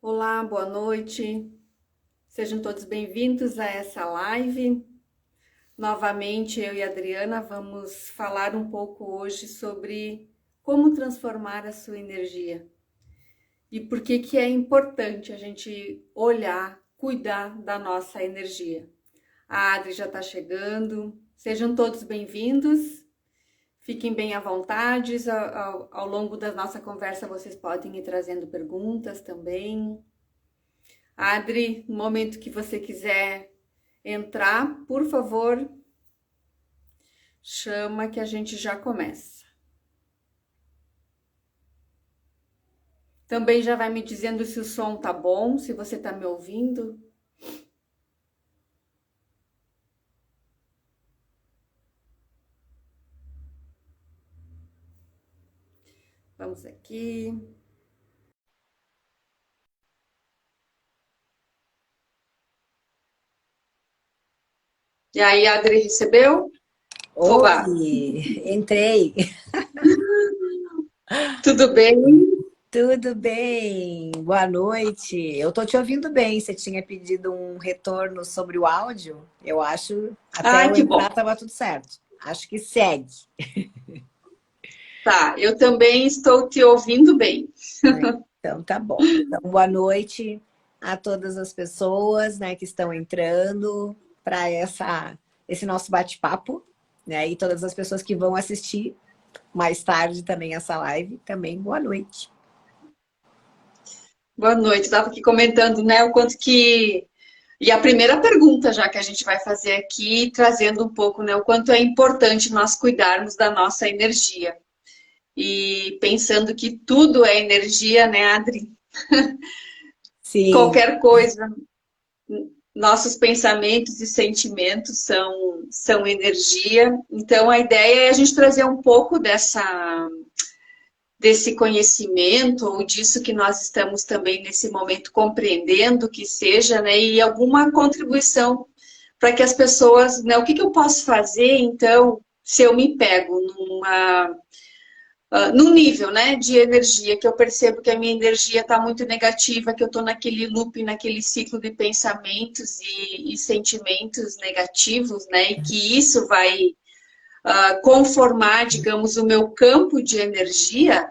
Olá, boa noite. Sejam todos bem-vindos a essa live. Novamente, eu e a Adriana vamos falar um pouco hoje sobre como transformar a sua energia e por que que é importante a gente olhar, cuidar da nossa energia. A Adri já está chegando. Sejam todos bem-vindos. Fiquem bem à vontade. Ao longo da nossa conversa, vocês podem ir trazendo perguntas também. Adri, no momento que você quiser entrar, por favor, chama que a gente já começa. Também já vai me dizendo se o som tá bom, se você tá me ouvindo. Vamos aqui. E aí, Adri, recebeu? Oba, Oi, entrei. tudo bem? Tudo bem? Boa noite. Eu tô te ouvindo bem. Você tinha pedido um retorno sobre o áudio? Eu acho, até Ai, eu que entrar bom. estava tudo certo. Acho que segue. Tá, eu também estou te ouvindo bem. Então tá bom. Então, boa noite a todas as pessoas, né, que estão entrando para esse nosso bate-papo, né? E todas as pessoas que vão assistir mais tarde também essa live, também boa noite. Boa noite. Estava aqui comentando, né, o quanto que. E a primeira pergunta já que a gente vai fazer aqui, trazendo um pouco, né, o quanto é importante nós cuidarmos da nossa energia. E pensando que tudo é energia, né, Adri? Sim. Qualquer coisa, nossos pensamentos e sentimentos são energia. Então, a ideia é a gente trazer um pouco desse conhecimento ou disso que nós estamos também nesse momento compreendendo que seja, né, e alguma contribuição para que as pessoas, né, o que que eu posso fazer então se eu me pego num nível, né, de energia que eu percebo que a minha energia está muito negativa, que eu estou naquele loop, naquele ciclo de pensamentos e sentimentos negativos, né, e que isso vai conformar, digamos, o meu campo de energia.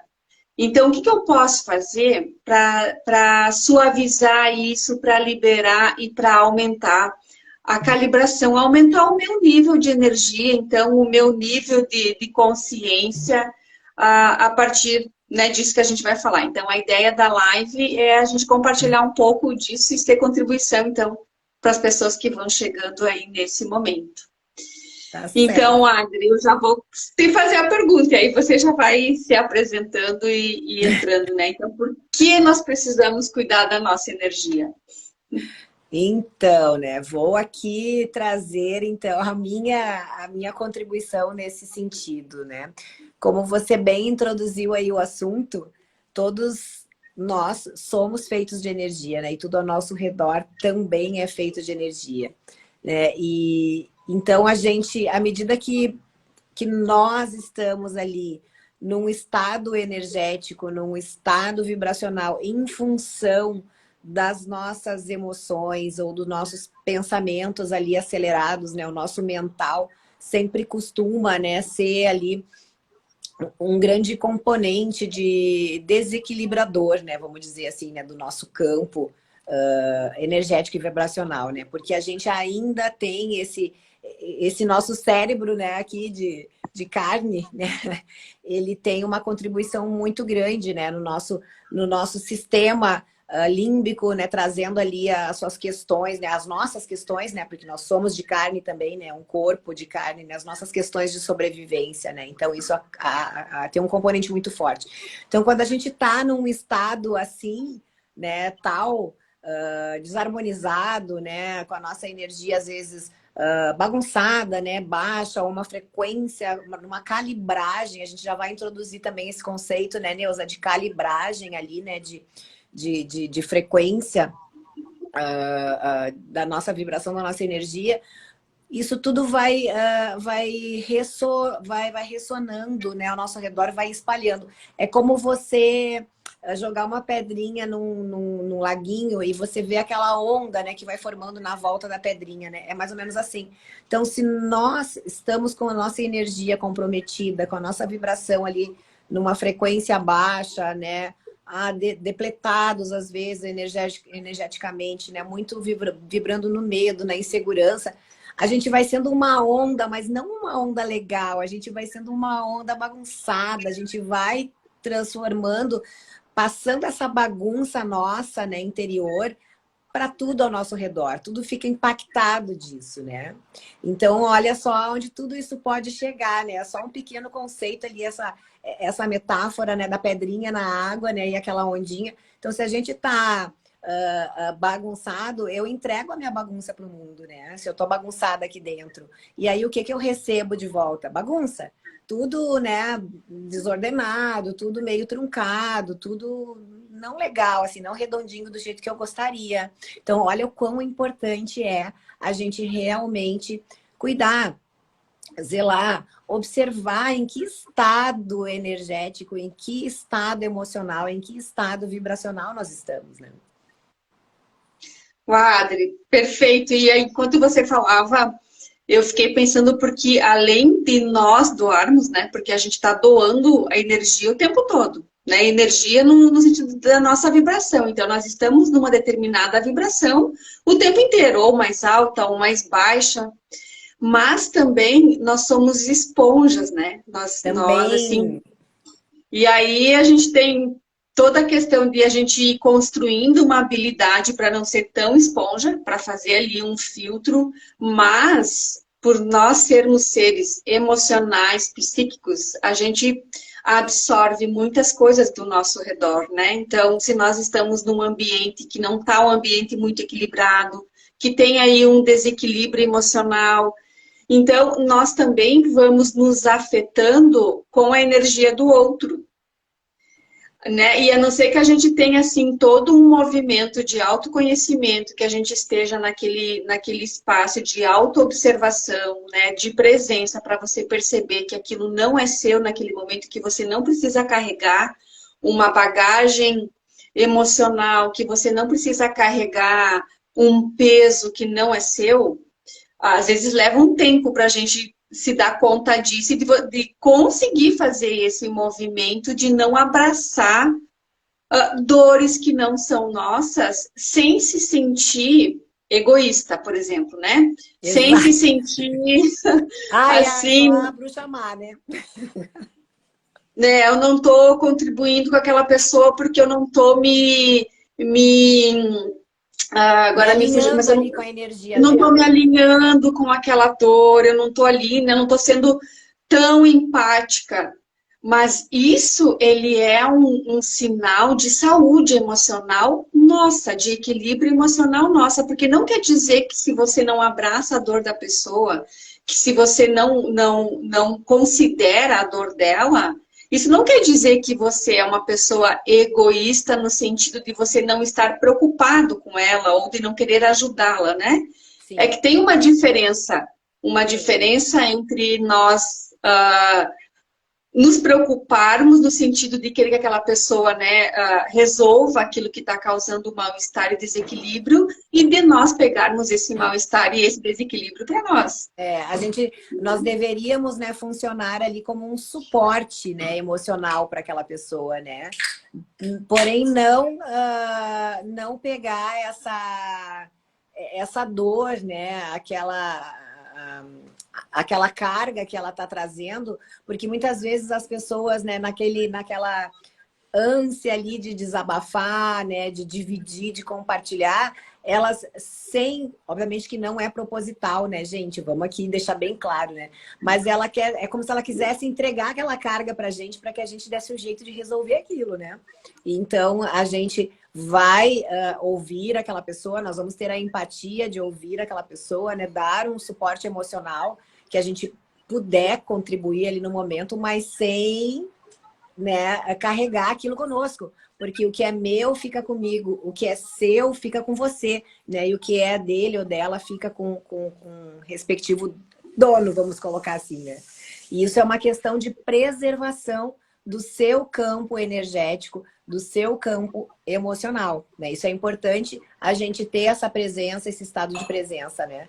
Então, o que que eu posso fazer para suavizar isso, para liberar e para aumentar a calibração, aumentar o meu nível de energia, então, o meu nível de consciência a partir, né, disso que a gente vai falar. Então, a ideia da live é a gente compartilhar um pouco disso e ter contribuição, então, para as pessoas que vão chegando aí nesse momento. Tá certo. Então, Adri, eu já vou te fazer a pergunta, e aí você já vai se apresentando e entrando, né? Então, por que nós precisamos cuidar da nossa energia? Então, né, vou aqui trazer então a minha contribuição nesse sentido, né? Como você bem introduziu aí o assunto, todos nós somos feitos de energia, né? E tudo ao nosso redor também é feito de energia, né? E então a gente, à medida que nós estamos ali num estado energético, num estado vibracional, em função das nossas emoções ou dos nossos pensamentos ali acelerados, né? O nosso mental sempre costuma, né, ser ali um grande componente de desequilibrador, né? Vamos dizer assim, né, do nosso campo energético e vibracional, né? Porque a gente ainda tem esse nosso cérebro, né, aqui de carne, né? Ele tem uma contribuição muito grande, né, no nosso sistema límbico, né, trazendo ali as suas questões, né, as nossas questões, né, porque nós somos de carne também, né, um corpo de carne, né, as nossas questões de sobrevivência, né, então isso tem um componente muito forte. Então, quando a gente está num estado assim, né, tal, desarmonizado, né, com a nossa energia às vezes bagunçada, né, baixa, ou uma frequência, uma calibragem, a gente já vai introduzir também esse conceito, né, Neuza, de calibragem ali, né, de frequência da nossa vibração, da nossa energia. Isso tudo vai ressonando, né, ao nosso redor, vai espalhando. É como você jogar uma pedrinha num laguinho e você vê aquela onda, né, que vai formando na volta da pedrinha, né? É mais ou menos assim. Então, se nós estamos com a nossa energia comprometida, com a nossa vibração ali numa frequência baixa, né? Depletados, às vezes, energeticamente, né? Muito vibrando no medo, na insegurança. A gente vai sendo uma onda, mas não uma onda legal. A gente vai sendo uma onda bagunçada. A gente vai transformando, passando essa bagunça nossa, né, interior, para tudo ao nosso redor. Tudo fica impactado disso, né? Então, olha só onde tudo isso pode chegar, né? É só um pequeno conceito ali, essa metáfora, né, da pedrinha na água, né, e aquela ondinha. Então, se a gente tá bagunçado, eu entrego a minha bagunça para o mundo, né? Se eu tô bagunçada aqui dentro. E aí, o que que eu recebo de volta? Bagunça. Tudo, né, desordenado, tudo meio truncado, tudo não legal, assim, não redondinho do jeito que eu gostaria. Então, olha o quão importante é a gente realmente cuidar, zelar, observar em que estado energético, em que estado emocional, em que estado vibracional nós estamos, né? Adri, perfeito. E aí, enquanto você falava, eu fiquei pensando porque além de nós doarmos, né? Porque a gente está doando a energia o tempo todo, né? Energia no sentido da nossa vibração. Então, nós estamos numa determinada vibração o tempo inteiro, ou mais alta, ou mais baixa. Mas também nós somos esponjas, né? Nós assim. Também. E aí a gente tem toda a questão de a gente ir construindo uma habilidade para não ser tão esponja, para fazer ali um filtro, mas por nós sermos seres emocionais, psíquicos, a gente absorve muitas coisas do nosso redor, né? Então, se nós estamos num ambiente que não está um ambiente muito equilibrado, que tem aí um desequilíbrio emocional, então nós também vamos nos afetando com a energia do outro. Né? E a não ser que a gente tenha assim todo um movimento de autoconhecimento, que a gente esteja naquele espaço de autoobservação, né? De presença para você perceber que aquilo não é seu naquele momento, que você não precisa carregar uma bagagem emocional, que você não precisa carregar um peso que não é seu. Às vezes leva um tempo para a gente se dar conta disso e de conseguir fazer esse movimento de não abraçar dores que não são nossas sem se sentir egoísta, por exemplo, né? Sem se Exato. sentir Ai, assim, só pro chamar, né? né? Eu não estou contribuindo com aquela pessoa porque eu não estou me Me agora me fugiu, mas alinhando eu ali com a energia não estou me dela. alinhando com aquela dor, eu não estou ali, né? Eu não estou sendo tão empática. Mas isso, ele é um sinal de saúde emocional nossa, de equilíbrio emocional nossa, porque não quer dizer que se você não abraça a dor da pessoa, que se você não considera a dor dela, isso não quer dizer que você é uma pessoa egoísta no sentido de você não estar preocupado com ela ou de não querer ajudá-la, né? É Sim, que tem uma tem. diferença entre nós nos preocuparmos no sentido de querer que aquela pessoa, né, resolva aquilo que está causando mal-estar e desequilíbrio e de nós pegarmos esse mal-estar e esse desequilíbrio para nós. Nós deveríamos, né, funcionar ali como um suporte, né, emocional para aquela pessoa, né? Porém, não pegar essa dor, né, aquela carga que ela está trazendo, porque muitas vezes as pessoas, né, naquela ânsia ali de desabafar, né, de dividir, de compartilhar, elas obviamente que não é proposital, né, gente? Vamos aqui deixar bem claro, né? Mas é como se ela quisesse entregar aquela carga pra gente para que a gente desse um jeito de resolver aquilo, né? Então a gente vai ouvir aquela pessoa, nós vamos ter a empatia de ouvir aquela pessoa, né? Dar um suporte emocional que a gente puder contribuir ali no momento, mas sem, né, carregar aquilo conosco, porque o que é meu fica comigo, o que é seu fica com você, né, e o que é dele ou dela fica com o respectivo dono, vamos colocar assim, né. E isso é uma questão de preservação do seu campo energético, do seu campo emocional, né? Isso é importante a gente ter essa presença, esse estado de presença, né?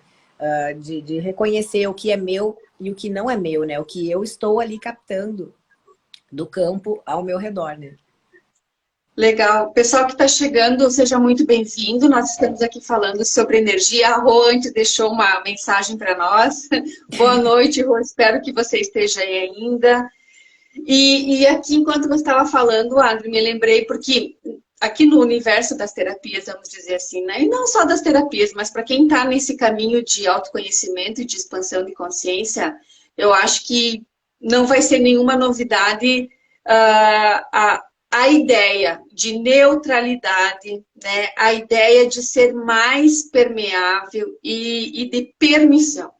De reconhecer o que é meu e o que não é meu, né? O que eu estou ali captando do campo ao meu redor, né? Legal. Pessoal que está chegando, seja muito bem-vindo. Nós estamos aqui falando sobre energia. A Rô antes deixou uma mensagem para nós. Boa noite, Rô. Espero que você esteja aí ainda. E aqui, enquanto você estava falando, André, me lembrei, porque aqui no universo das terapias, vamos dizer assim, né? E não só das terapias, mas para quem está nesse caminho de autoconhecimento e de expansão de consciência, eu acho que não vai ser nenhuma novidade a ideia de neutralidade, né? A ideia de ser mais permeável e de permissão.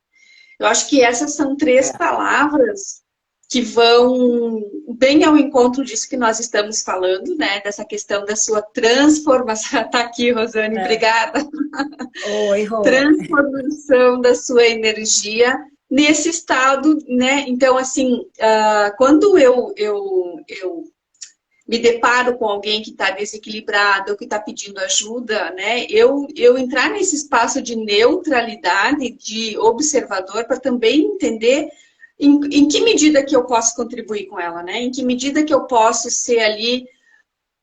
Eu acho que essas são três palavras que vão bem ao encontro disso que nós estamos falando, né? Dessa questão da sua transformação. Tá aqui, Rosane, obrigada. Oi, Rô. Transformação da sua energia nesse estado, né? Então, assim, quando eu me deparo com alguém que está desequilibrado, ou que está pedindo ajuda, né? Eu entrar nesse espaço de neutralidade, de observador, para também entender em que medida que eu posso contribuir com ela, né? Em que medida que eu posso ser ali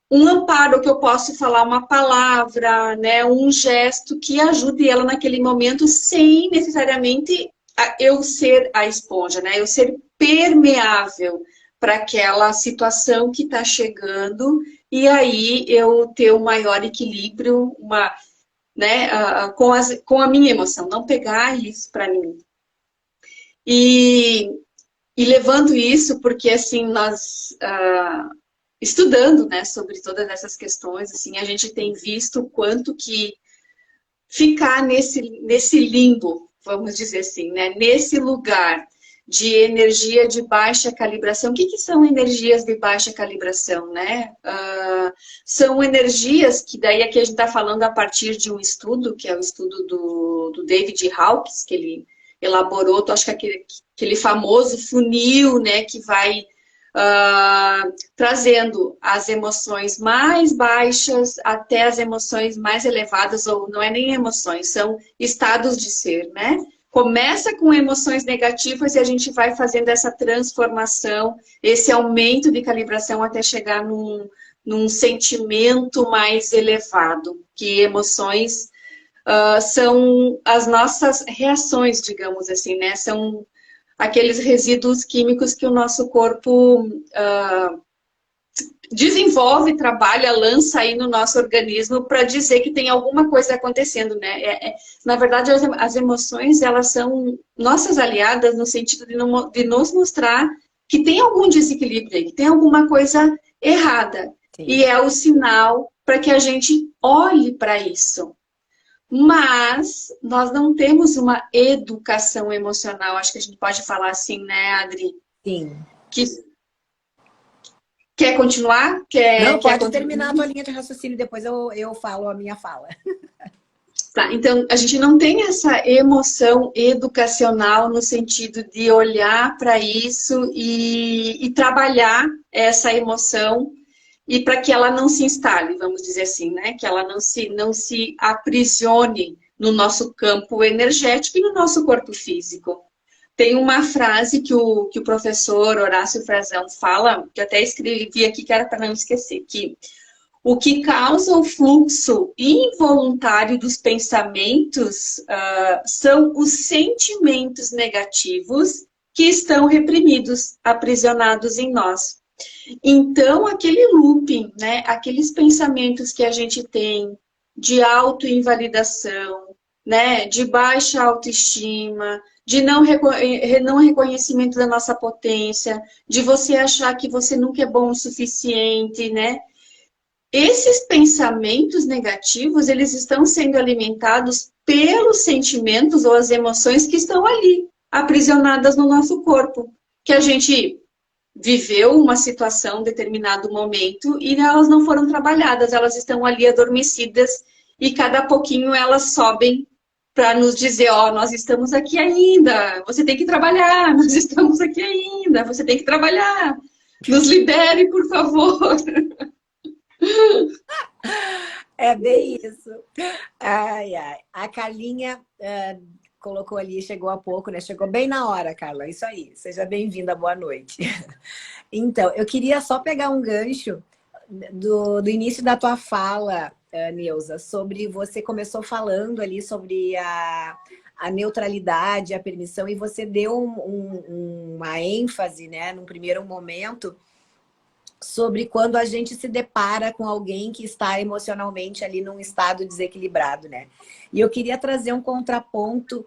um amparo, que eu posso falar uma palavra, né? Um gesto que ajude ela naquele momento, sem necessariamente eu ser a esponja, né? Eu ser permeável para aquela situação que está chegando, e aí eu ter um maior equilíbrio, né, com a minha emoção, não pegar isso para mim. E levando isso, porque assim, nós estudando, né, sobre todas essas questões, assim, a gente tem visto o quanto que ficar nesse limbo, vamos dizer assim, né, nesse lugar de energia de baixa calibração. O que são energias de baixa calibração, né? São energias que daí aqui a gente está falando a partir de um estudo, que é o estudo do David Hawkes, que ele elaborou, acho que aquele famoso funil, né, que vai trazendo as emoções mais baixas até as emoções mais elevadas, ou não é nem emoções, são estados de ser, né? Começa com emoções negativas e a gente vai fazendo essa transformação, esse aumento de calibração até chegar num sentimento mais elevado, que emoções são as nossas reações, digamos assim, né? São aqueles resíduos químicos que o nosso corpo desenvolve, trabalha, lança aí no nosso organismo para dizer que tem alguma coisa acontecendo, né? Na verdade, as emoções, elas são nossas aliadas no sentido de nos mostrar que tem algum desequilíbrio aí, que tem alguma coisa errada. Sim. E é o sinal para que a gente olhe para isso. Mas nós não temos uma educação emocional, acho que a gente pode falar assim, né, Adri? Sim. Quer continuar? Não, pode terminar a tua linha de raciocínio, depois eu falo a minha fala. Tá, então a gente não tem essa emoção educacional no sentido de olhar para isso e trabalhar essa emoção e para que ela não se instale, vamos dizer assim, né? Que ela não se aprisione no nosso campo energético e no nosso corpo físico. Tem uma frase que o professor Horácio Frazão fala, que eu até escrevi aqui, que era para não esquecer, que o que causa o fluxo involuntário dos pensamentos são os sentimentos negativos que estão reprimidos, aprisionados em nós. Então, aquele looping, né, aqueles pensamentos que a gente tem de autoinvalidação, né, de baixa autoestima, de não reconhecimento da nossa potência, de você achar que você nunca é bom o suficiente, né? Esses pensamentos negativos, eles estão sendo alimentados pelos sentimentos ou as emoções que estão ali, aprisionadas no nosso corpo, que a gente viveu uma situação, determinado momento, e elas não foram trabalhadas, elas estão ali adormecidas, e cada pouquinho elas sobem para nos dizer, ó, nós estamos aqui ainda, você tem que trabalhar, nós estamos aqui ainda, você tem que trabalhar. Nos libere, por favor. É bem isso. Ai, ai. A Carlinha colocou ali, chegou há pouco, né? Chegou bem na hora, Carla. Isso aí. Seja bem-vinda, boa noite. Então, eu queria só pegar um gancho do início da tua fala, Neuza, sobre você começou falando ali sobre a neutralidade, a permissão, e você deu uma ênfase, né, num primeiro momento, sobre quando a gente se depara com alguém que está emocionalmente ali num estado desequilibrado, né? E eu queria trazer um contraponto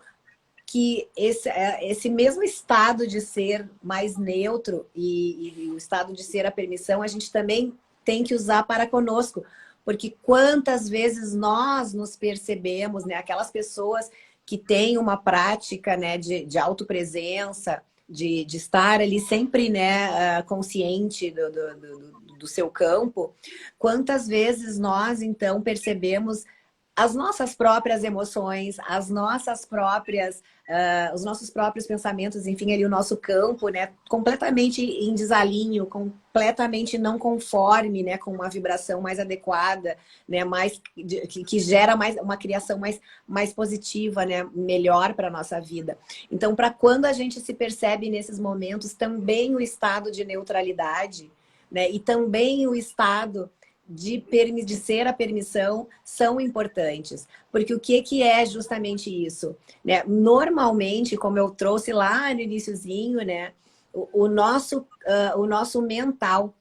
que esse mesmo estado de ser mais neutro e o estado de ser a permissão, a gente também tem que usar para conosco. Porque quantas vezes nós nos percebemos, né? Aquelas pessoas que têm uma prática, né, de autopresença, de estar ali sempre, né, consciente do seu campo, quantas vezes nós, então, percebemos as nossas próprias emoções, as nossas próprias, os nossos próprios pensamentos, enfim, ali o nosso campo, né, completamente em desalinho, completamente não conforme, né, com uma vibração mais adequada, né, mais que gera mais uma criação mais positiva, né, melhor para a nossa vida. Então, para quando a gente se percebe nesses momentos, também o estado de neutralidade, né, e também o estado de ser a permissão são importantes. Porque o que é justamente isso? Né? Normalmente, como eu trouxe lá no iniciozinho, né? O nosso mental,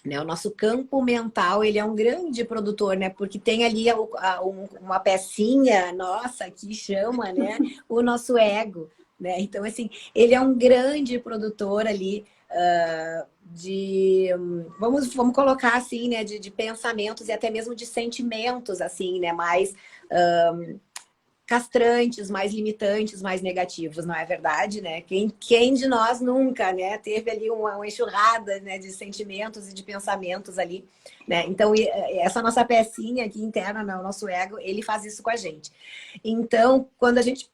né? O nosso campo mental, ele é um grande produtor, né? Porque tem ali uma pecinha nossa que chama, né? O nosso ego, né? Então, assim, ele é um grande produtor ali vamos colocar assim, né? De pensamentos e até mesmo de sentimentos, assim, né? Mais castrantes, mais limitantes, mais negativos, não é verdade, né? Quem de nós nunca, né, teve ali uma enxurrada, né, de sentimentos e de pensamentos ali, né? Então, essa nossa pecinha aqui interna, né, o nosso ego, ele faz isso com a gente. Então, quando a gente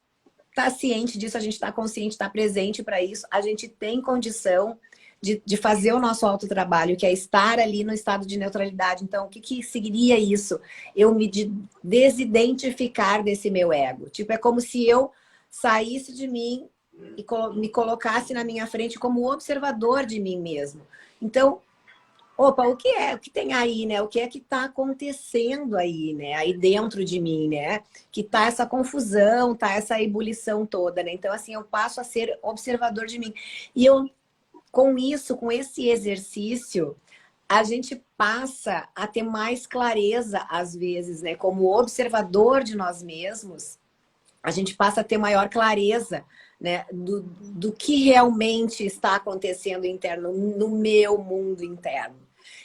está ciente disso, a gente está consciente, está presente para isso, a gente tem condição de fazer o nosso autotrabalho, que é estar ali no estado de neutralidade. Então, o que seria isso? Eu me desidentificar desse meu ego. Tipo, é como se eu saísse de mim e me colocasse na minha frente como observador de mim mesmo. Então, opa, o que é? O que tem aí, né? O que é que está acontecendo aí, né? Aí dentro de mim, né? Que tá essa confusão, tá essa ebulição toda, né? Então, assim, eu passo a ser observador de mim. E eu, com isso, com esse exercício, a gente passa a ter mais clareza, às vezes, né? Como observador de nós mesmos, a gente passa a ter maior clareza, né? Do que realmente está acontecendo interno, no meu mundo interno.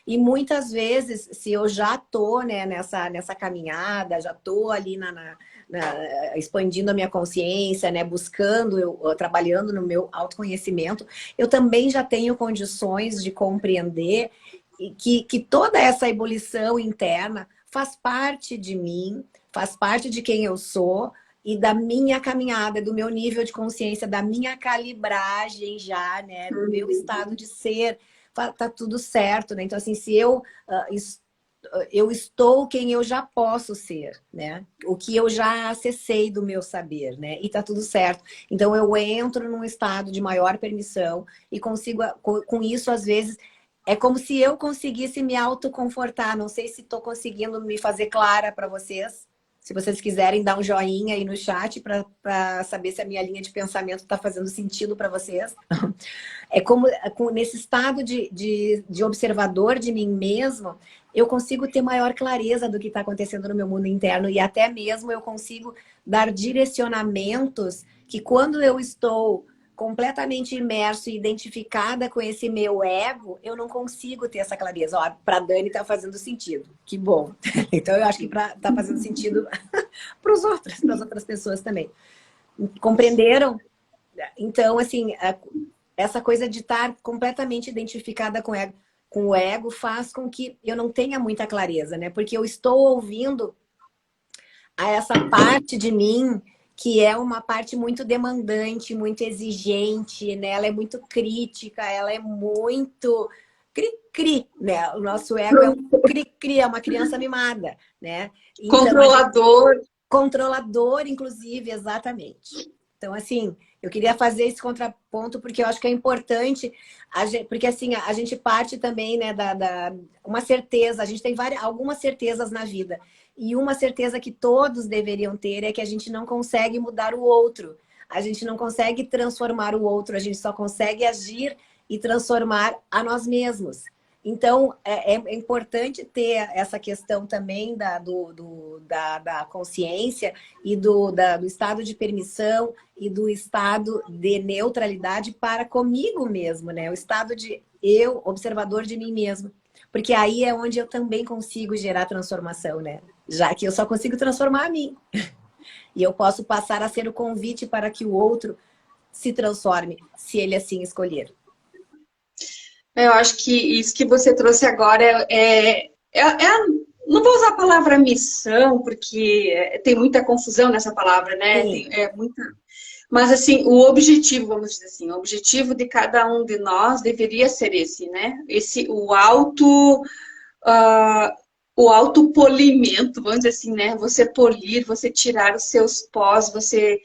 E muitas vezes, se eu já tô, né, nessa caminhada, já tô ali expandindo a minha consciência, né, buscando, trabalhando no meu autoconhecimento, eu também já tenho condições de compreender que toda essa ebulição interna faz parte de mim, faz parte de quem eu sou e da minha caminhada, do meu nível de consciência, da minha calibragem já, né, do meu estado de ser, tá tudo certo, né? Então, assim, se eu estou quem eu já posso ser, né? O que eu já acessei do meu saber, né? E tá tudo certo. Então eu entro num estado de maior permissão e consigo, com isso, às vezes, é como se eu conseguisse me autoconfortar. Não sei se estou conseguindo me fazer clara para vocês. Se vocês quiserem dar um joinha aí no chat para saber se a minha linha de pensamento está fazendo sentido para vocês. É como nesse estado de observador de mim mesmo, eu consigo ter maior clareza do que está acontecendo no meu mundo interno e até mesmo eu consigo dar direcionamentos que quando eu estou completamente imerso e identificada com esse meu ego, eu não consigo ter essa clareza. Ó, para Dani está fazendo sentido. Que bom. Então eu acho que está fazendo sentido para as outras pessoas também. Compreenderam? Então, assim, essa coisa de estar completamente identificada com o ego faz com que eu não tenha muita clareza, né? Porque eu estou ouvindo a essa parte de mim que é uma parte muito demandante, muito exigente, né? Ela é muito crítica, ela é muito cri-cri, né? O nosso ego é um cri-cri, é uma criança mimada, né? Então, a gente... Controlador. Controlador, inclusive, exatamente. Então, assim, eu queria fazer esse contraponto porque eu acho que é importante, porque assim, a gente parte também, né, uma certeza, a gente tem algumas certezas na vida. E uma certeza que todos deveriam ter é que a gente não consegue mudar o outro. A gente não consegue transformar o outro, a gente só consegue agir e transformar a nós mesmos. Então, é importante ter essa questão também da consciência e do estado de permissão e do estado de neutralidade para comigo mesmo, né? O estado de eu, observador de mim mesmo. Porque aí é onde eu também consigo gerar transformação, né? Já que eu só consigo transformar a mim. E eu posso passar a ser o convite para que o outro se transforme, se ele assim escolher. Eu acho que isso que você trouxe agora não vou usar a palavra missão, porque tem muita confusão nessa palavra, né? Sim. Mas, assim, o objetivo, vamos dizer assim, o objetivo de cada um de nós deveria ser esse, né? O autopolimento, vamos dizer assim, né? Você polir, você tirar os seus pós, você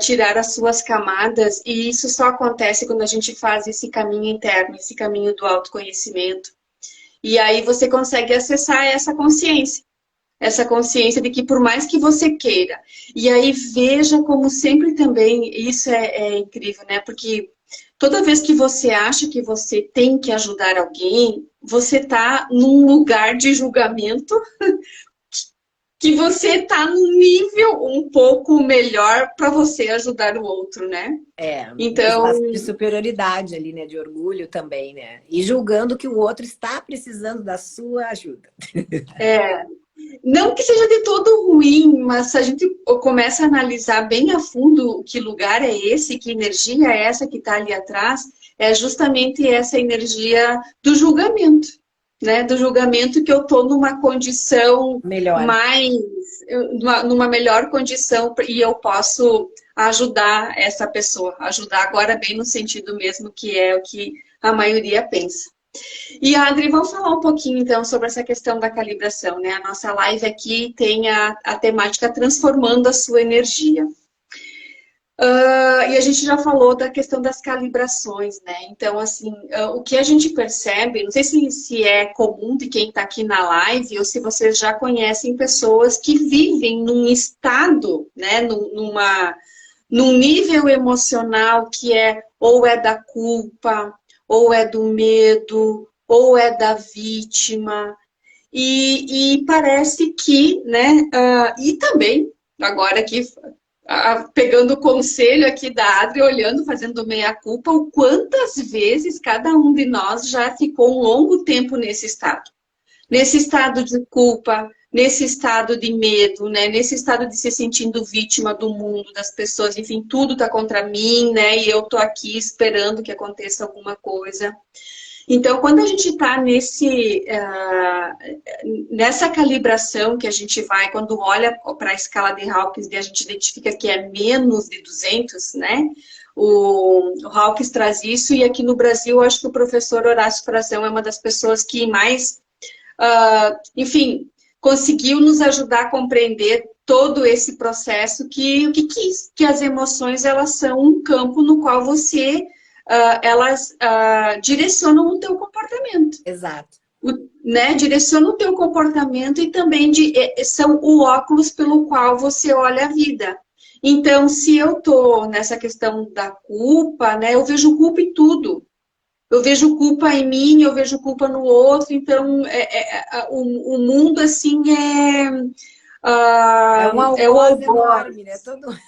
tirar as suas camadas, e isso só acontece quando a gente faz esse caminho interno, esse caminho do autoconhecimento. E aí você consegue acessar essa consciência de que por mais que você queira, e aí veja como sempre também, isso é incrível, né? Porque toda vez que você acha que você tem que ajudar alguém, você está num lugar de julgamento que você está num nível um pouco melhor para você ajudar o outro, né? Um Então, espaço de superioridade ali, né? De orgulho também, né? E julgando que o outro está precisando da sua ajuda. não que seja de todo ruim, mas se a gente começa a analisar bem a fundo que lugar é esse, que energia é essa que está ali atrás, é justamente essa energia do julgamento, né? Do julgamento que eu estou numa condição Melhor. mais, numa melhor condição e eu posso ajudar essa pessoa, ajudar agora bem no sentido mesmo que é o que a maioria pensa. E, Adri, vamos falar um pouquinho, então, sobre essa questão da calibração, né? A nossa live aqui tem a temática transformando a sua energia. E a gente já falou da questão das calibrações, né? Então, assim, o que a gente percebe, não sei se é comum de quem está aqui na live ou se vocês já conhecem pessoas que vivem num estado, né? Num nível emocional que ou é da culpa, ou é do medo, ou é da vítima. E parece que, né? E também, agora aqui, pegando o conselho aqui da Adri, olhando, fazendo meia-culpa, o quantas vezes cada um de nós já ficou um longo tempo nesse estado. Nesse estado de culpa, nesse estado de medo, né? Nesse estado de se sentindo vítima do mundo, das pessoas, enfim, tudo tá contra mim, né? E eu tô aqui esperando que aconteça alguma coisa. Então, quando a gente está nessa calibração que a gente vai, quando olha para a escala de Hawkins, a gente identifica que é menos de 200, né? O Hawkins traz isso, e aqui no Brasil, eu acho que o professor Horácio Frazão é uma das pessoas que mais, enfim, conseguiu nos ajudar a compreender todo esse processo que as emoções, elas são um campo no qual elas direcionam o teu comportamento. Exato. Né? Direcionam o teu comportamento e também são o óculos pelo qual você olha a vida. Então, se eu estou nessa questão da culpa, né, eu vejo culpa em tudo. Eu vejo culpa em mim, eu vejo culpa no outro. Então, o mundo, assim, É um o algoz algoz. enorme, né?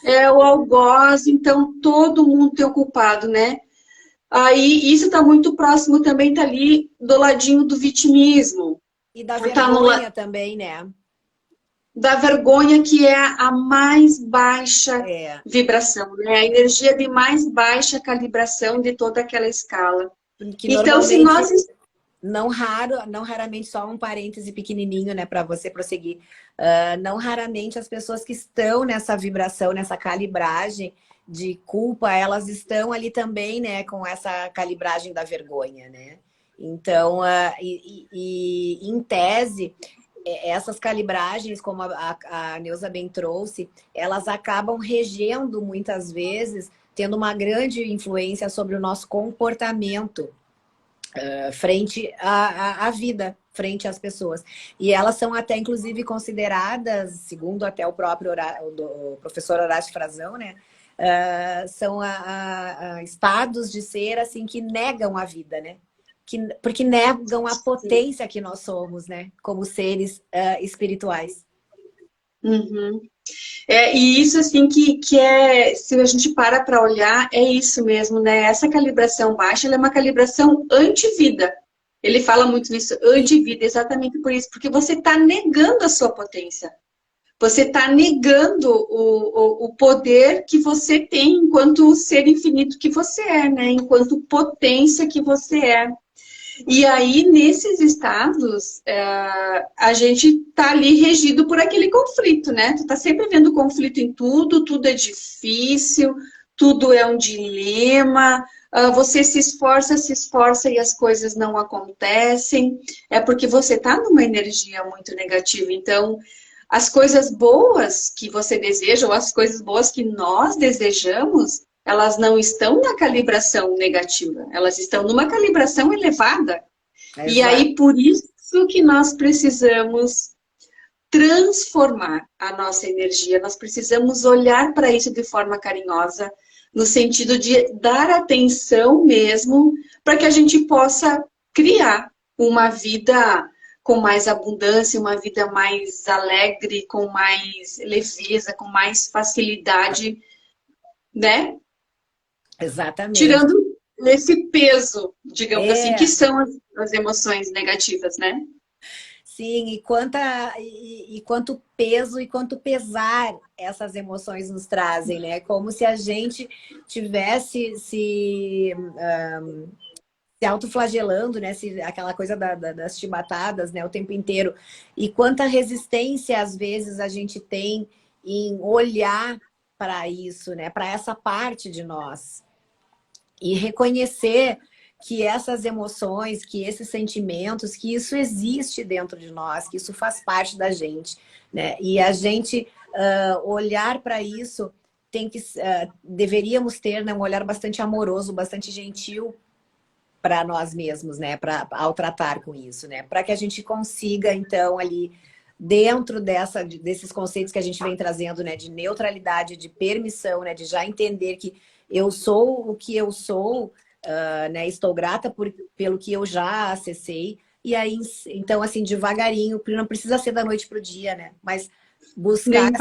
É o algoz, então todo mundo tem ocupado, né? Aí, isso está muito próximo também, está ali do ladinho do vitimismo. E da Tá vergonha também, né? Da vergonha, que é a mais baixa vibração, né? A energia de mais baixa calibração de toda aquela escala. Que Então, se normalmente nós... não raramente, só um parêntese pequenininho, né, para você prosseguir. Não raramente as pessoas que estão nessa vibração, nessa calibragem de culpa, elas estão ali também, né, com essa calibragem da vergonha, né? Então, em tese, essas calibragens, como a Neuza bem trouxe, elas acabam regendo muitas vezes, tendo uma grande influência sobre o nosso comportamento frente à vida, frente às pessoas. E elas são até, inclusive, consideradas, segundo até o próprio o professor Horácio Frazão, né? São estados de ser assim que negam a vida, né? Porque negam a potência que nós somos, né? Como seres espirituais. Uhum. E isso, assim, que é, se a gente para olhar, é isso mesmo, né? Essa calibração baixa, ela é uma calibração anti-vida. Ele fala muito nisso, anti-vida, exatamente por isso, porque você está negando a sua potência. Você está negando o poder que você tem enquanto ser infinito que você é, né? Enquanto potência que você é. E aí, nesses estados, a gente está ali regido por aquele conflito, né? Tu tá sempre vendo conflito em tudo, tudo é difícil, tudo é um dilema, você se esforça e as coisas não acontecem. É porque você está numa energia muito negativa. Então, as coisas boas que você deseja, ou as coisas boas que nós desejamos, elas não estão na calibração negativa, elas estão numa calibração elevada. E Exato. aí, por isso que nós precisamos transformar a nossa energia, nós precisamos olhar para isso de forma carinhosa, no sentido de dar atenção mesmo, para que a gente possa criar uma vida com mais abundância, uma vida mais alegre, com mais leveza, com mais facilidade, né? Exatamente. Tirando esse peso, digamos assim, que É, são as emoções negativas, né? sim, e quanto peso e quanto pesar essas emoções nos trazem, né? Como se a gente tivesse se autoflagelando, né? Aquela coisa das chibatadas, né? O tempo inteiro. E quanta resistência, às vezes, a gente tem em olhar para isso, né? Para essa parte de nós. E reconhecer que essas emoções, que esses sentimentos, que isso existe dentro de nós, que isso faz parte da gente, né? E a gente olhar para isso deveríamos ter, né, um olhar bastante amoroso, bastante gentil para nós mesmos, né? Ao tratar com isso, né? Para que a gente consiga, então, ali dentro desses conceitos que a gente vem trazendo, né? De neutralidade, de permissão, né? De já entender que eu sou o que eu sou, né? Estou grata pelo que eu já acessei. E aí, então, assim, devagarinho, não precisa ser da noite para o dia, né? Mas buscar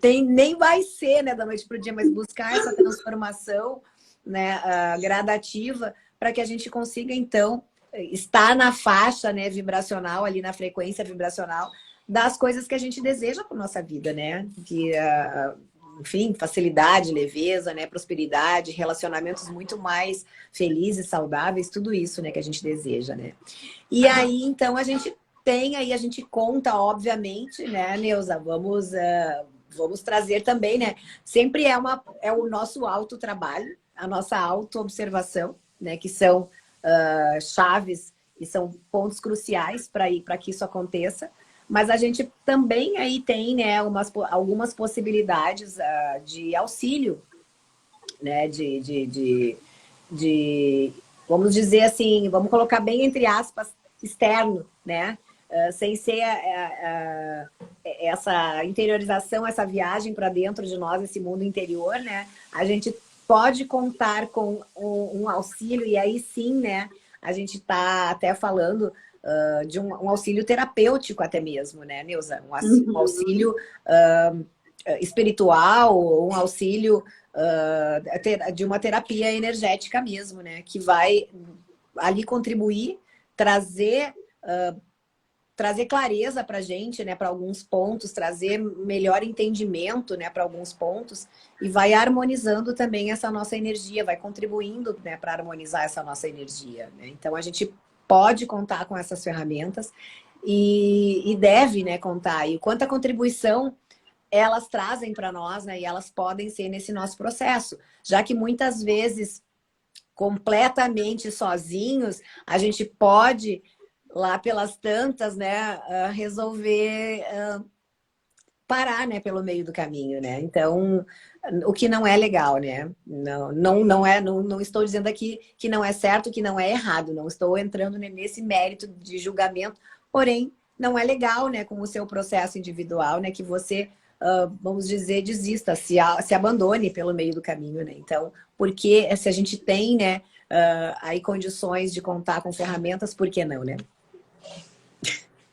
Nem nem vai ser, né, da noite para o dia, mas buscar essa transformação, né, gradativa, para que a gente consiga, então, estar na faixa, né, vibracional, ali na frequência vibracional das coisas que a gente deseja para nossa vida, né? Que, enfim, facilidade, leveza, né, prosperidade, relacionamentos muito mais felizes, saudáveis, tudo isso, né, que a gente deseja, né? E aí, então, a gente tem aí, a gente conta, obviamente, né, Neuza? Vamos trazer também, né? Sempre é o nosso autotrabalho, a nossa autoobservação, né? Que são chaves e são pontos cruciais para que isso aconteça. Mas a gente também aí tem, né, algumas possibilidades de auxílio, né? Vamos dizer assim, vamos colocar bem entre aspas, externo, né? Sem ser essa interiorização, essa viagem para dentro de nós, esse mundo interior, né? A gente pode contar com um auxílio, e aí sim, né? A gente está até falando de um auxílio terapêutico até mesmo, né, Neuza? Um auxílio espiritual, um auxílio de uma terapia energética mesmo, né? Que vai ali contribuir, trazer clareza para a gente, né? Para alguns pontos, trazer melhor entendimento, né? Para alguns pontos, e vai harmonizando também essa nossa energia, vai contribuindo, né? Para harmonizar essa nossa energia, né? Então a gente pode contar com essas ferramentas e deve, né, contar. E quanta contribuição elas trazem para nós, né, e elas podem ser nesse nosso processo. Já que muitas vezes, completamente sozinhos, a gente pode, lá pelas tantas, né, resolver parar, né, pelo meio do caminho, né? Então, o que não é legal, né? Não estou dizendo aqui que não é certo, que não é errado, não estou entrando nesse mérito de julgamento, porém, não é legal, né, com o seu processo individual, né, que você, vamos dizer, desista, se abandone pelo meio do caminho, né? Então, porque se a gente tem, né, aí condições de contar com ferramentas, por que não, né?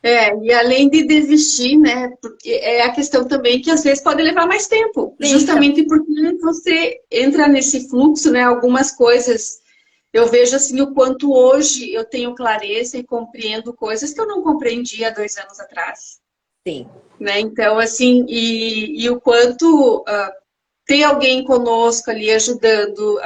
E além de desistir, né, porque é a questão também que às vezes pode levar mais tempo, Sim, justamente porque você entra nesse fluxo, né, algumas coisas, eu vejo assim o quanto hoje eu tenho clareza e compreendo coisas que eu não compreendia 2 anos atrás, sim. né, então assim, e o quanto ter alguém conosco ali ajudando,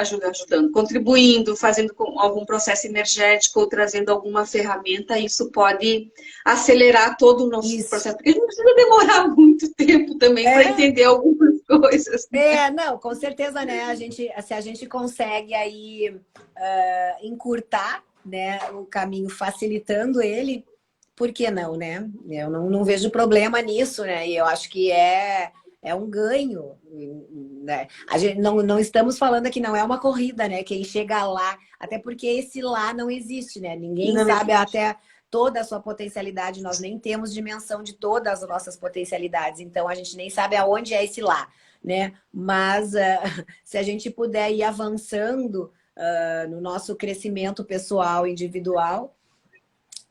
contribuindo, fazendo algum processo energético ou trazendo alguma ferramenta, isso pode acelerar todo o nosso Isso. processo, porque a gente não precisa demorar muito tempo também para entender algumas coisas. Não, com certeza, né? Se a gente consegue aí encurtar, né, o caminho, facilitando ele, por que não, né? Eu não vejo problema nisso, né? E eu acho que é um ganho, né? A gente não estamos falando aqui, não é uma corrida, né? Quem chega lá, até porque esse lá não existe, né? Ninguém Não sabe existe. até toda a sua potencialidade, nós nem temos dimensão de todas as nossas potencialidades, então a gente nem sabe aonde é esse lá, né? Mas se a gente puder ir avançando no nosso crescimento pessoal, individual,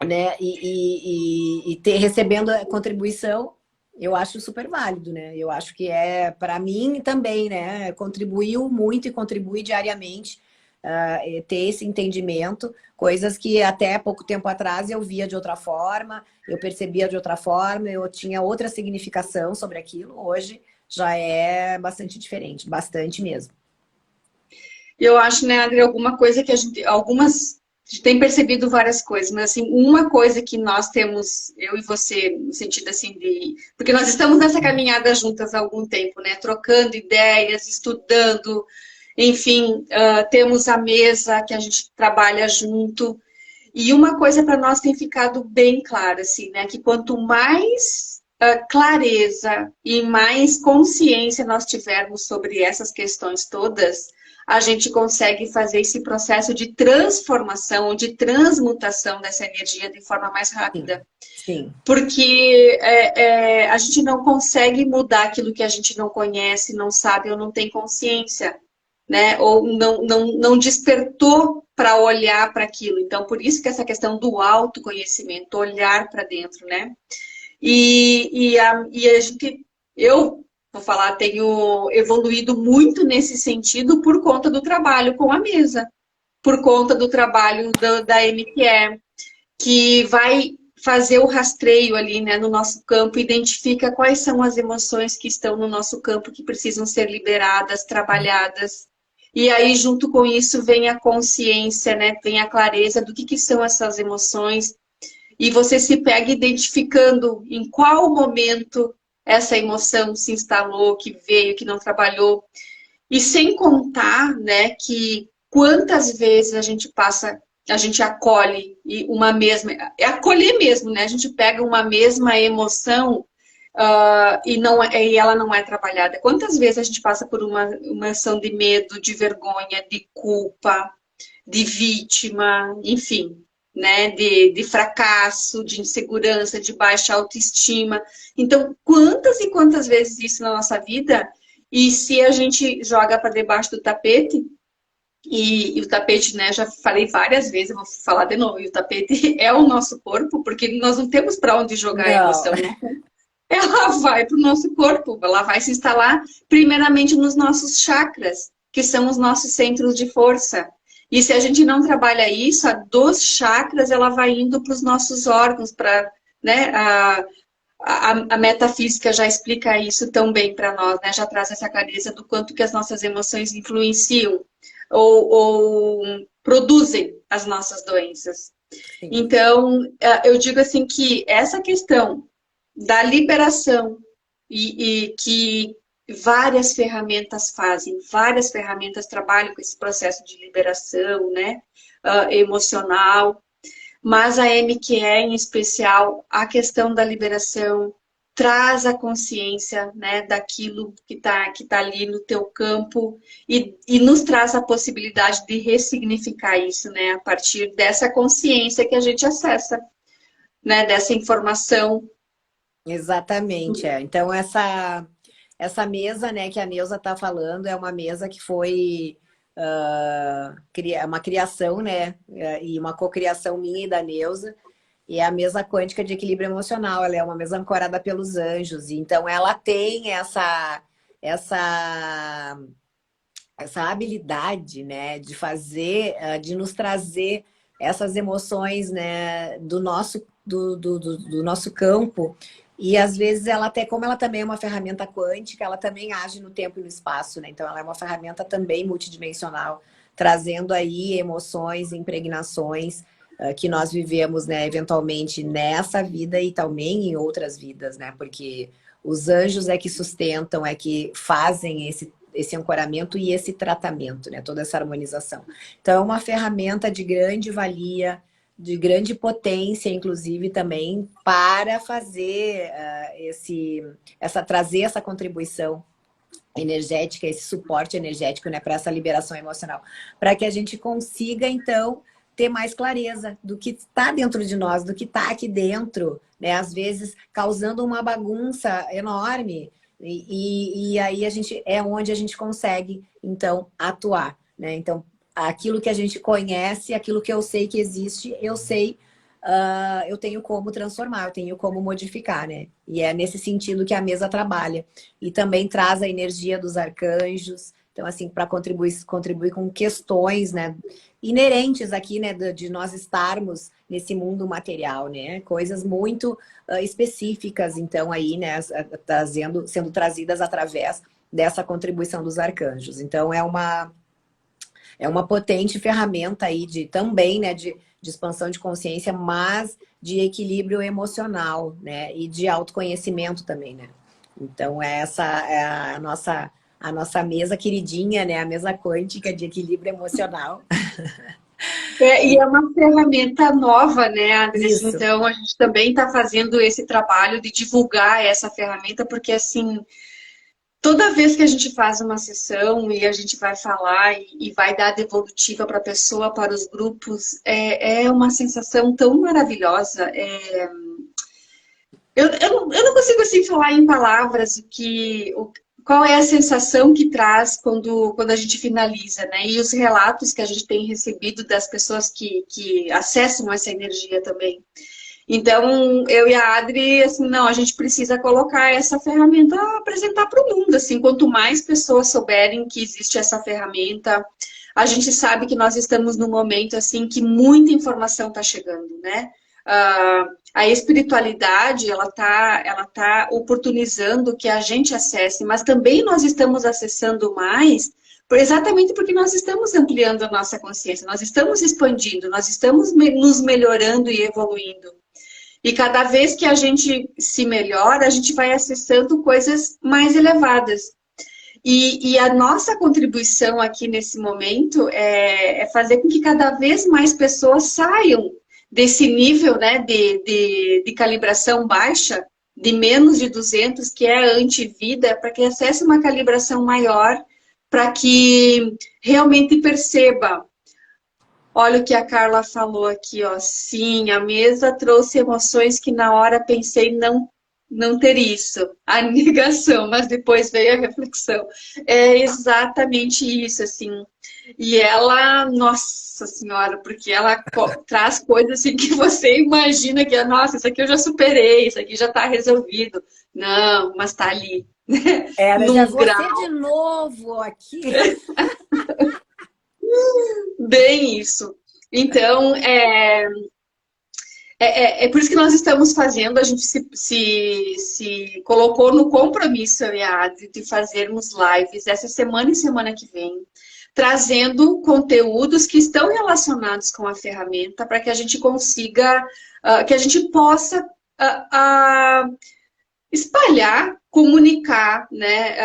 né? E recebendo a contribuição, eu acho super válido, né? Eu acho que para mim também, né? Contribuiu muito e contribui diariamente ter esse entendimento, coisas que até pouco tempo atrás eu via de outra forma, eu percebia de outra forma, eu tinha outra significação sobre aquilo. Hoje já é bastante diferente, bastante mesmo. Eu acho, né, Adri, alguma coisa que a gente tem percebido várias coisas, mas assim, uma coisa que nós temos, eu e você, no sentido assim porque nós estamos nessa caminhada juntas há algum tempo, né? Trocando ideias, estudando, enfim, temos a mesa que a gente trabalha junto. E uma coisa para nós tem ficado bem clara, assim, né? Que quanto mais clareza e mais consciência nós tivermos sobre essas questões todas, a gente consegue fazer esse processo de transformação, de transmutação dessa energia de forma mais Sim, rápida. sim. Porque a gente não consegue mudar aquilo que a gente não conhece, não sabe ou não tem consciência, né? Ou não despertou para olhar para aquilo. Então, por isso que essa questão do autoconhecimento, olhar para dentro, né? E a gente, eu vou falar, tenho evoluído muito nesse sentido por conta do trabalho com a mesa, por conta do trabalho da MQE, que vai fazer o rastreio ali, né, no nosso campo, identifica quais são as emoções que estão no nosso campo que precisam ser liberadas, trabalhadas. E aí, junto com isso, vem a consciência, né, vem a clareza do que são essas emoções. E você se pega identificando em qual momento essa emoção se instalou, que veio, que não trabalhou. E sem contar, né, que quantas vezes a gente acolhe uma mesma, é acolher mesmo, né? A gente pega uma mesma emoção e ela não é trabalhada. Quantas vezes a gente passa por uma emoção de medo, de vergonha, de culpa, de vítima, enfim, né? De fracasso, de insegurança, de baixa autoestima. Então, quantas e quantas vezes isso na nossa vida? E se a gente joga para debaixo do tapete, e o tapete, né, já falei várias vezes, eu vou falar de novo, e o tapete é o nosso corpo, porque nós não temos para onde jogar a Não. emoção, né? Ela vai para o nosso corpo, ela vai se instalar primeiramente nos nossos chakras, que são os nossos centros de força. E se a gente não trabalha isso, a dos chakras, ela vai indo para os nossos órgãos, para, né, a metafísica já explica isso tão bem para nós, né? Já traz essa clareza do quanto que as nossas emoções influenciam ou produzem as nossas doenças. Sim. Então, eu digo assim que essa questão da liberação e que várias ferramentas fazem, várias ferramentas trabalham com esse processo de liberação, né, emocional, mas a MQE, em especial, a questão da liberação traz a consciência, né, daquilo que tá ali no teu campo e nos traz a possibilidade de ressignificar isso, né, a partir dessa consciência que a gente acessa, né, dessa informação. Exatamente, é. Então, essa mesa, né, que a Neuza está falando, é uma mesa que foi uma criação, né, e uma cocriação minha e da Neuza, e é a mesa quântica de equilíbrio emocional, ela é uma mesa ancorada pelos anjos, e então ela tem essa, essa habilidade, né, de fazer, de nos trazer essas emoções, né, do nosso campo. E às vezes ela até, como ela também é uma ferramenta quântica, ela também age no tempo e no espaço, né? Então ela é uma ferramenta também multidimensional, trazendo aí emoções, impregnações que nós vivemos, né, eventualmente nessa vida e também em outras vidas, né? Porque os anjos é que sustentam, é que fazem esse ancoramento e esse tratamento, né? Toda essa harmonização. Então, é uma ferramenta de grande valia, de grande potência, inclusive, também, para fazer trazer essa contribuição energética, esse suporte energético, né, para essa liberação emocional. Para que a gente consiga, então, ter mais clareza do que está dentro de nós, do que está aqui dentro, né? Às vezes causando uma bagunça enorme. E aí é onde a gente consegue, então, atuar, né? Então, aquilo que a gente conhece, aquilo que eu sei que existe, eu sei, eu tenho como transformar, eu tenho como modificar, né? E é nesse sentido que a mesa trabalha. E também traz a energia dos arcanjos, então, assim, para contribuir com questões, né, inerentes aqui, né, de nós estarmos nesse mundo material, né? Coisas muito específicas, então, aí, né, sendo trazidas através dessa contribuição dos arcanjos. Então, é uma potente ferramenta aí também, né, de expansão de consciência, mas de equilíbrio emocional, né, e de autoconhecimento também, né. Então, essa é a nossa mesa queridinha, né, a mesa quântica de equilíbrio emocional. E é uma ferramenta nova, né, Andres? Isso. Então, a gente também está fazendo esse trabalho de divulgar essa ferramenta, porque, assim, toda vez que a gente faz uma sessão e a gente vai falar e vai dar devolutiva para a pessoa, para os grupos, é uma sensação tão maravilhosa. Eu não consigo assim falar em palavras qual é a sensação que traz quando a gente finaliza, né? E os relatos que a gente tem recebido das pessoas que acessam essa energia também. Então, eu e a Adri, assim, não, a gente precisa colocar essa ferramenta, apresentar para o mundo, assim, quanto mais pessoas souberem que existe essa ferramenta, a gente sabe que nós estamos num momento, assim, que muita informação está chegando, né? A espiritualidade, ela tá oportunizando que a gente acesse, mas também nós estamos acessando mais, exatamente porque nós estamos ampliando a nossa consciência, nós estamos expandindo, nós estamos nos melhorando e evoluindo. E cada vez que a gente se melhora, a gente vai acessando coisas mais elevadas. E a nossa contribuição aqui nesse momento é fazer com que cada vez mais pessoas saiam desse nível, né, de calibração baixa, de menos de 200, que é a antivida, para que acesse uma calibração maior, para que realmente perceba. Olha o que a Carla falou aqui, ó. Sim, a mesa trouxe emoções que na hora pensei não ter isso. A negação, mas depois veio a reflexão. É exatamente isso, assim. E ela, nossa senhora, porque ela traz coisas assim que você imagina que, nossa, isso aqui eu já superei, isso aqui já está resolvido. Não, mas está ali, né? Era já Num você grau. de novo aqui. Bem isso. Então, é por isso que nós estamos fazendo, a gente se colocou no compromisso, eu e a Adri, de fazermos lives essa semana e semana que vem, trazendo conteúdos que estão relacionados com a ferramenta para que a gente consiga, que a gente possa espalhar, comunicar, né,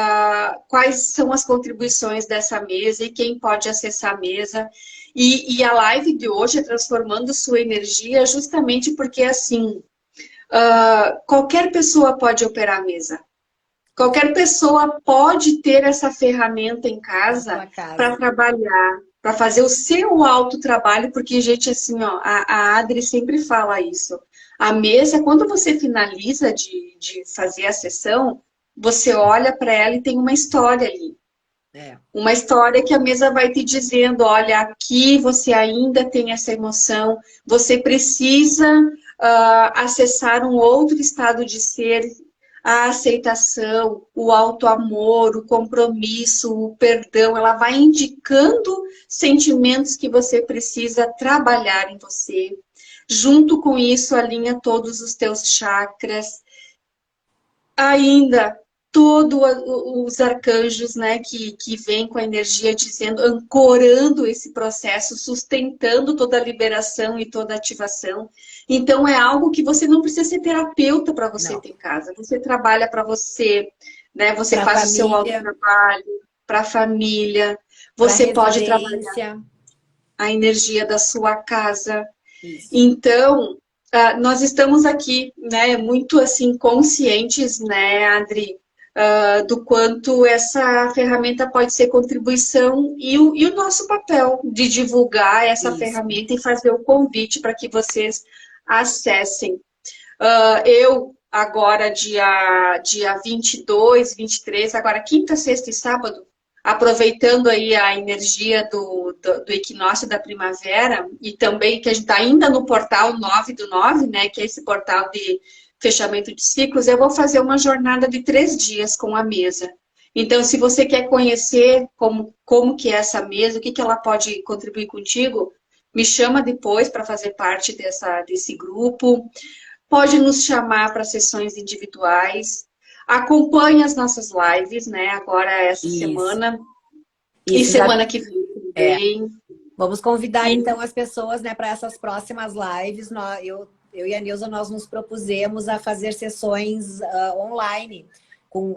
quais são as contribuições dessa mesa e quem pode acessar a mesa. E a live de hoje é transformando sua energia justamente porque, assim, qualquer pessoa pode operar a mesa. Qualquer pessoa pode ter essa ferramenta em casa para trabalhar, para fazer o seu autotrabalho, porque, gente, assim, ó, a Adri sempre fala isso. A mesa, quando você finaliza de fazer a sessão, você olha para ela e tem uma história ali. Uma história que a mesa vai te dizendo, olha, aqui você ainda tem essa emoção, você precisa acessar um outro estado de ser, a aceitação, o autoamor, o compromisso, o perdão. Ela vai indicando sentimentos que você precisa trabalhar em você. Junto com isso, alinha todos os teus chakras. Ainda, todos os arcanjos, né, que vêm com a energia dizendo, ancorando esse processo, sustentando toda a liberação e toda a ativação. Então, é algo que você não precisa ser terapeuta para você ter em casa. Você trabalha para você, né? Você faz o seu autotrabalho, para a família. Você pode trabalhar a energia da sua casa. Isso. Então, nós estamos aqui, né, muito assim conscientes, né, Adri, do quanto essa ferramenta pode ser contribuição e o nosso papel de divulgar essa ferramenta e fazer o convite para que vocês acessem. Eu, agora, dia 22, 23, agora quinta, sexta e sábado, aproveitando aí a energia do equinócio da primavera, e também que a gente está ainda no portal 9/9, né, que é esse portal de fechamento de ciclos, eu vou fazer uma jornada de 3 dias com a mesa. Então, se você quer conhecer como que é essa mesa, o que ela pode contribuir contigo, me chama depois para fazer parte desse grupo. Pode nos chamar para sessões individuais. Acompanhe as nossas lives, né? Agora essa semana. E semana que vem também. Vamos convidar, então, as pessoas, né, para essas próximas lives. Eu e a Nilza, nós nos propusemos a fazer sessões online,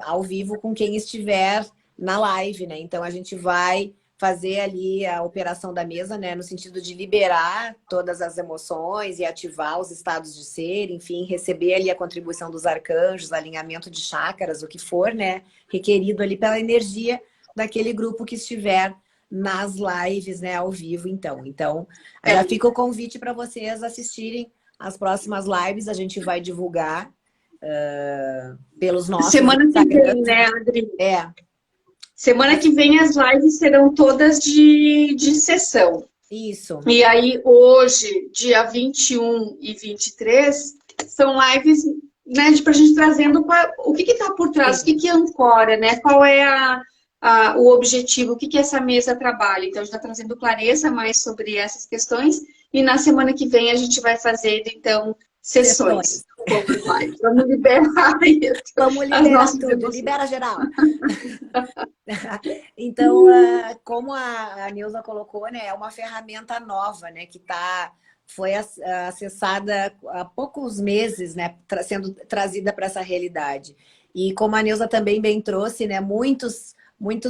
ao vivo, com quem estiver na live, né? Então, a gente vai fazer ali a operação da mesa, né, no sentido de liberar todas as emoções e ativar os estados de ser, enfim, receber ali a contribuição dos arcanjos, alinhamento de chácaras, o que for, né, requerido ali pela energia daquele grupo que estiver nas lives, né, ao vivo, então. Então, já fica o convite para vocês assistirem as próximas lives, a gente vai divulgar pelos nossos Semana que vem, né, Adri? Semana que vem as lives serão todas de sessão. Isso. E aí, hoje, dia 21 e 23, são lives, né, pra gente trazendo o que está por trás, o que ancora, né? Qual é o objetivo, o que essa mesa trabalha. Então, a gente está trazendo clareza mais sobre essas questões. E na semana que vem a gente vai fazer, então, sessões. Vamos liberar isso. Vamos liberar tudo, emoções. Libera geral. Então, como a Nilza colocou, né, é uma ferramenta nova, né, que foi acessada há poucos meses, né, sendo trazida para essa realidade. E como a Nilza também bem trouxe, né, muitos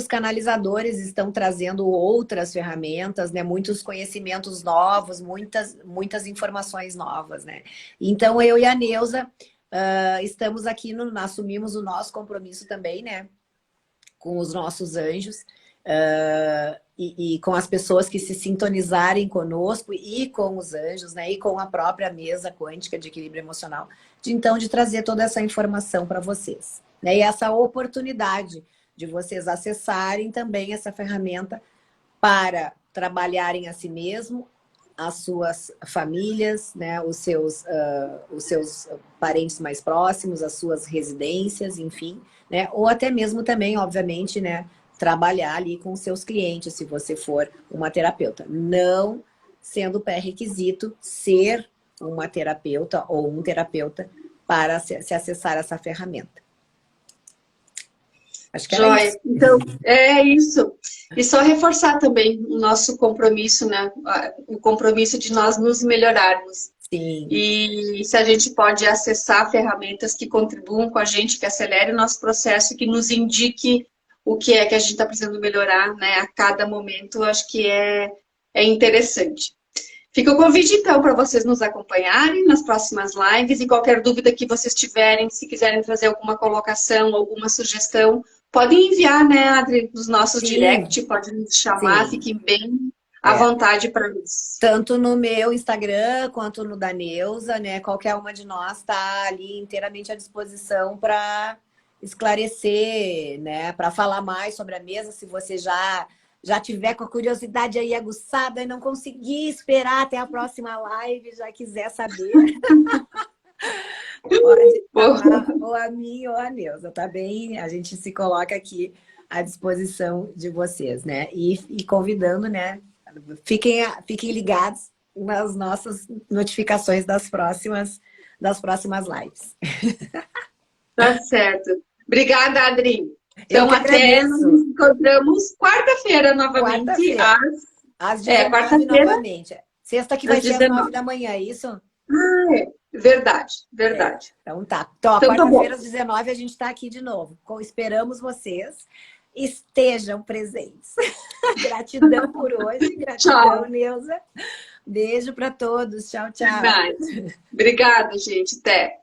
canalizadores estão trazendo outras ferramentas, né? Muitos conhecimentos novos, muitas informações novas, né? Então, eu e a Neuza estamos aqui, assumimos o nosso compromisso também, né? Com os nossos anjos e com as pessoas que se sintonizarem conosco e com os anjos, né? E com a própria mesa quântica de equilíbrio emocional, de trazer toda essa informação para vocês, né? E essa oportunidade de vocês acessarem também essa ferramenta para trabalharem a si mesmo, as suas famílias, né, os seus parentes mais próximos, as suas residências, enfim, né, ou até mesmo também, obviamente, né, trabalhar ali com os seus clientes, se você for uma terapeuta. Não sendo pré-requisito ser uma terapeuta ou um terapeuta para se acessar essa ferramenta. Acho que era isso. Então, é isso. E só reforçar também o nosso compromisso, né? O compromisso de nós nos melhorarmos. Sim, E se a gente pode acessar ferramentas que contribuam com a gente, que acelerem o nosso processo, que nos indique o que é que a gente está precisando melhorar, né, a cada momento, acho que é interessante. Fica o convite, então, para vocês nos acompanharem nas próximas lives e qualquer dúvida que vocês tiverem, se quiserem trazer alguma colocação, alguma sugestão, podem enviar, né, Adri, nos nossos sim, direct, podem nos chamar, sim. fiquem bem à É. vontade para isso. Tanto no meu Instagram quanto no da Neuza, né? Qualquer uma de nós está ali inteiramente à disposição para esclarecer, né? Para falar mais sobre a mesa, se você já tiver com a curiosidade aí aguçada e não conseguir esperar até a próxima live, já quiser saber, pode chamar ou a mim ou a Neuza, tá bem? A gente se coloca aqui à disposição de vocês, né? E convidando, né? Fiquem ligados nas nossas notificações das próximas lives. Tá certo. Obrigada, Adri. Eu Então, que até nós agradeço. nos encontramos quarta-feira novamente, Quarta-feira, às 19 quarta-feira, novamente. Sexta que às vai ser às 9 19. da manhã, é isso? Verdade, É. verdade. Então tá. Então, a Então tá bom. quarta-feira às 19 a gente está aqui de novo. Esperamos vocês. Estejam presentes. Gratidão por hoje. Gratidão, Tchau. Neuza. Beijo para todos. Tchau, tchau. Verdade. Obrigada, gente. Até.